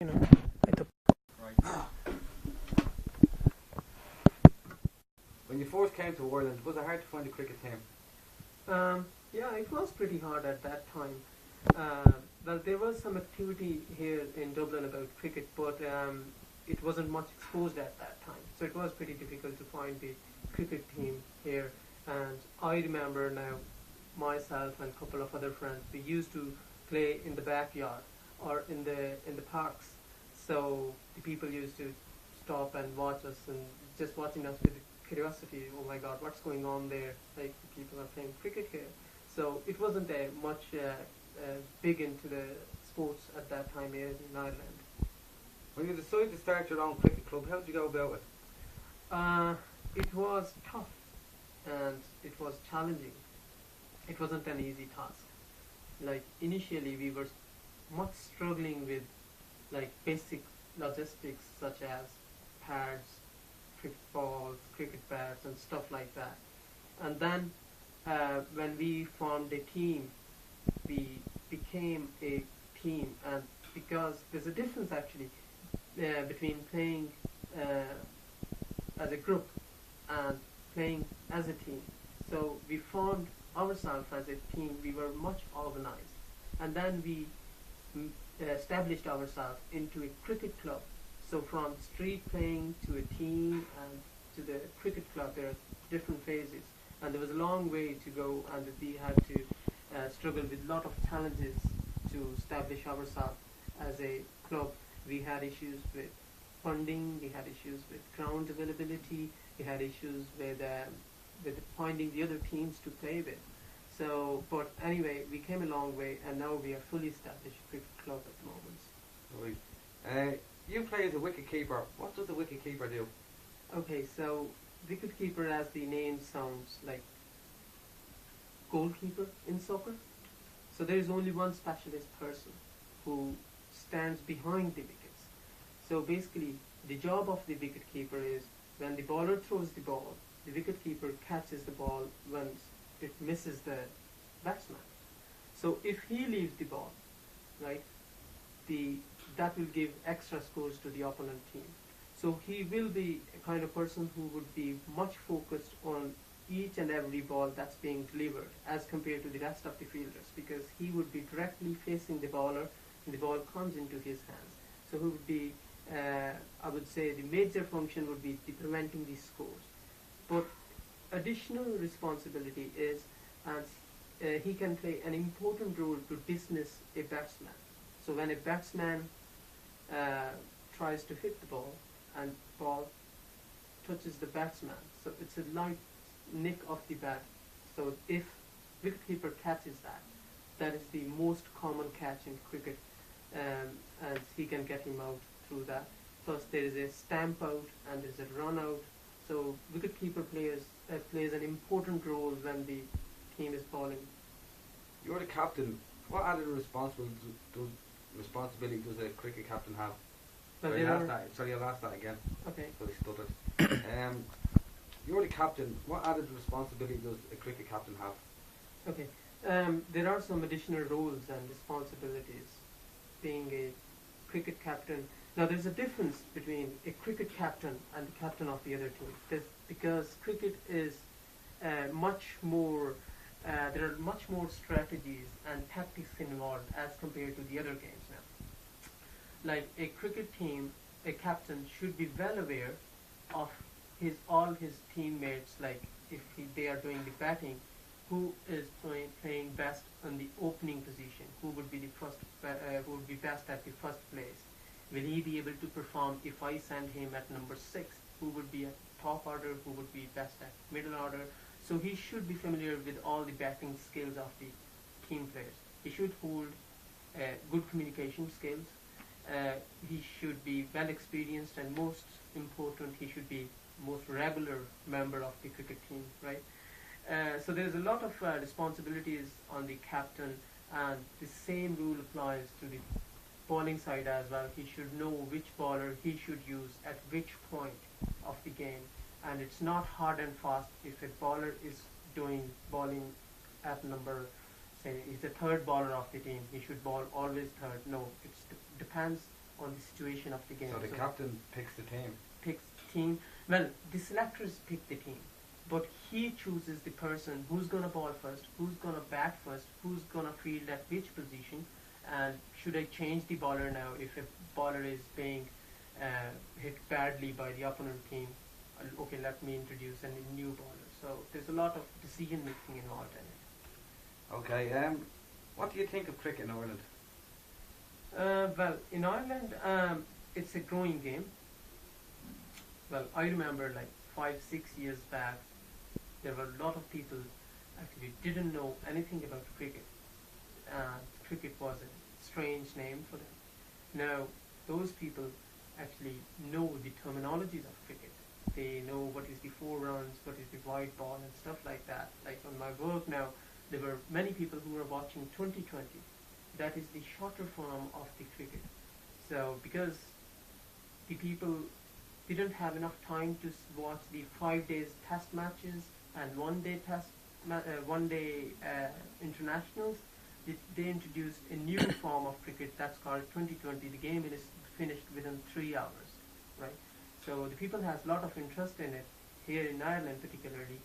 you know, at the Right. When you first came to Ireland, was it hard to find a cricket team? yeah, it was pretty hard at that time. Well, there was some activity here in Dublin about cricket, but it wasn't much exposed at that time. So it was pretty difficult to find the cricket team here. And I remember now myself and a couple of other friends, we used to play in the backyard or in the parks. So the people used to stop and watch us and just watching us with curiosity. Oh my God, what's going on there? Like the people are playing cricket here. So it wasn't much big into the sports at that time here in Ireland. When you decided to start your own cricket club, how did you go about it? It was tough and it was challenging. It wasn't an easy task. Like initially we were much struggling with like basic logistics such as pads, cricket balls, cricket bats and stuff like that. And then when we formed a team, we became a team, and because there's a difference actually between playing as a group and playing as a team. So we formed ourselves as a team. We were much organized, and then we established ourselves into a cricket club. So from street playing to a team and to the cricket club, there are different phases, and there was a long way to go, and we had to struggle with a lot of challenges to establish ourselves as a club. We had issues with funding, we had issues with ground availability, we had issues with finding the other teams to play with. So, but anyway, we came a long way, and now we are fully established cricket club at the moment. Right. You play as a wicket keeper. What does a wicket keeper do? Okay, so wicket keeper, as the name sounds, like goalkeeper in soccer. So there is only one specialist person who stands behind the wickets. So basically, the job of the wicket keeper is when the bowler throws the ball, the wicket keeper catches the ball once it misses the batsman. So if he leaves the ball, right, that will give extra scores to the opponent team. So he will be a kind of person who would be much focused on each and every ball that's being delivered as compared to the rest of the fielders, because he would be directly facing the bowler and the ball comes into his hands. So he would be, I would say the major function would be preventing these scores. But additional responsibility is, and he can play an important role to dismiss a batsman. So when a batsman tries to hit the ball and ball touches the batsman, so it's a light nick of the bat. So if wicketkeeper catches that, that is the most common catch in cricket, and he can get him out through that. Plus there is a stamp out and there is a run out. So wicketkeeper plays an important role when the team is bowling. You're the captain. What added responsibility does a cricket captain have? Well, Sorry, I'll ask that again. Okay. So I stuttered. You're the captain. What added responsibility does a cricket captain have? Okay. There are some additional roles and responsibilities being a cricket captain. Now there's a difference between a cricket captain and the captain of the other team. Because cricket is much more, there are much more strategies and tactics involved as compared to the other games now. Like a cricket team, a captain should be well aware of all his teammates, like if they are doing the batting, who is playing best on the opening position, who would be who would be best at the first place. Will he be able to perform if I send him at number 6? Who would be at top order? Who would be best at middle order? So he should be familiar with all the batting skills of the team players. He should hold good communication skills. He should be well experienced, and most important, he should be most regular member of the cricket team, right? So there's a lot of responsibilities on the captain, and the same rule applies to the bowling side as well. He should know which bowler he should use at which point of the game, and it's not hard and fast. If a bowler is doing bowling at number, say he's the third bowler of the team, he should bowl always third. No, it depends on the situation of the game. So the captain picks the team. Picks team. Well, the selectors pick the team, but he chooses the person who's gonna ball first, who's gonna bat first, who's gonna field at which position, and should I change the bowler now if a bowler is being hit badly by the opponent team? Okay, let me introduce a new bowler. So there's a lot of decision making involved in it. Okay. What do you think of cricket in Ireland? Well, in Ireland, it's a growing game. Well, I remember like 5-6 years back, there were a lot of people actually didn't know anything about cricket. Cricket was a strange name for them. Now, those people actually know the terminologies of cricket. They know what is the 4 runs, what is the wide ball and stuff like that. Like on my work now, there were many people who were watching 2020. That is the shorter form of the cricket. So because the people didn't have enough time to watch the 5 days test matches and 1 day internationals, they introduced a new form of cricket that's called 2020. The game is finished within 3 hours, right? So the people has a lot of interest in it here in Ireland, particularly,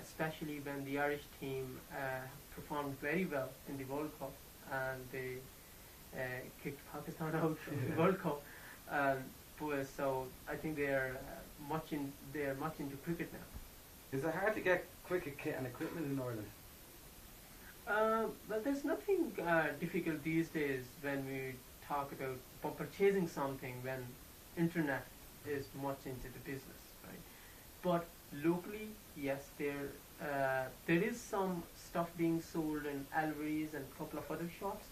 especially when the Irish team performed very well in the World Cup and they kicked Pakistan out of the World Cup. So I think they're much into cricket now. Is it hard to get cricket kit and equipment in Ireland? Well, there's nothing difficult these days when we talk about purchasing something when internet is much into the business, right? But locally, yes, there is some stuff being sold in Alvarez and a couple of other shops.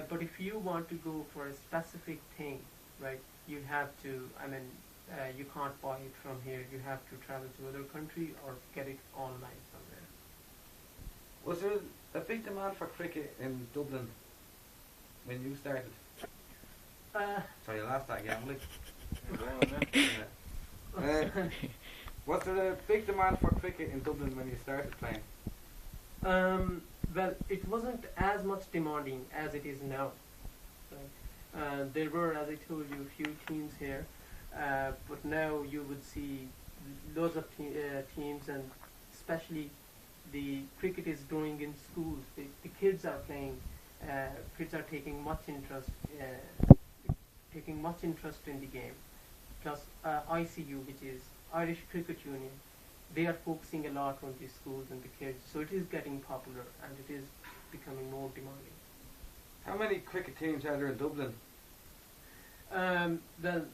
But if you want to go for a specific thing, right, you have to, you can't buy it from here. You have to travel to other country or get it online somewhere. Was there a big demand for cricket in Dublin when you started? Sorry, I laughed that again. Was there a big demand for cricket in Dublin when you started playing? Well, it wasn't as much demanding as it is now. Right? There were, as I told you, a few teams here, but now you would see loads of teams, and especially the cricket is growing in schools. The kids are playing. Kids are taking much interest in the game. Plus, ICU, which is Irish Cricket Union, they are focusing a lot on the schools and the kids, so it is getting popular and it is becoming more demanding. How many cricket teams are there in Dublin? Well,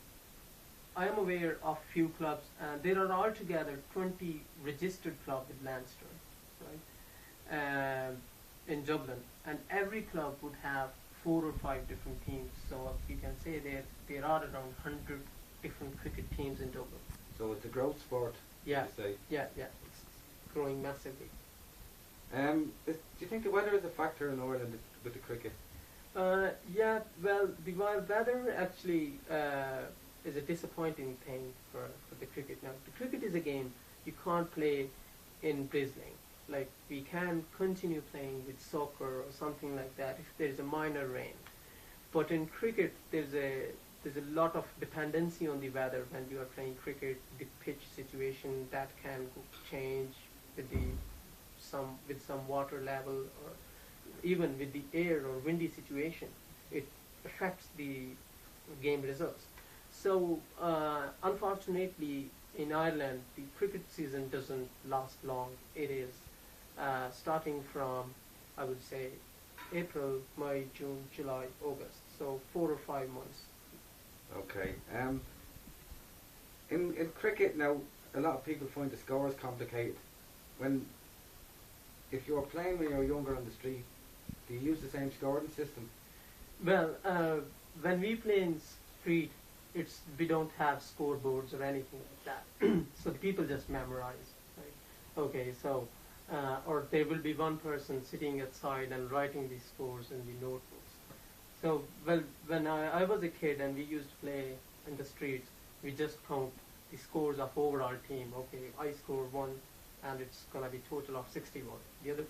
I am aware of few clubs, and there are altogether 20 registered clubs with Leinster, right, in Dublin, and every club would have 4 or 5 different teams. So you can say there are around 100 different cricket teams in Dublin. So it's a growth sport. Yeah, you say. yeah, it's growing massively. Do you think the weather is a factor in Ireland with the cricket? Yeah, well, the weather actually is a disappointing thing for the cricket. Now, the cricket is a game you can't play in drizzling. Like, we can continue playing with soccer or something like that if there's a minor rain. But in cricket, there's a lot of dependency on the weather when you are playing cricket. The pitch situation that can change with some water level, or even with the air or windy situation. It affects the game results. So unfortunately, in Ireland, the cricket season doesn't last long. It is starting from, I would say, April, May, June, July, August. So 4 or 5 months. Okay. In cricket now, a lot of people find the scores complicated. If you're playing when you're younger on the street, do you use the same scoring system? Well, when we play in street, we don't have scoreboards or anything like that. So the people just memorize. Right? Okay, so or there will be one person sitting outside and writing the scores in the notebooks. So, well, when I was a kid and we used to play in the streets, we just count the scores of overall team. Okay, I scored 1, and it's going to be total of 61. The other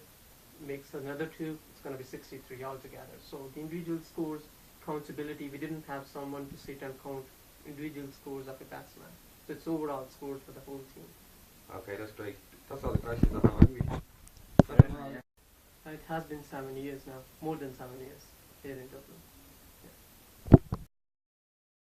makes another 2, it's going to be 63 altogether. So the individual scores countability. We didn't have someone to sit and count individual scores of a batsman. So it's overall scores for the whole team. Okay, that's great. That's all the questions I have. It has been 7 years now, more than 7 years here in Dublin.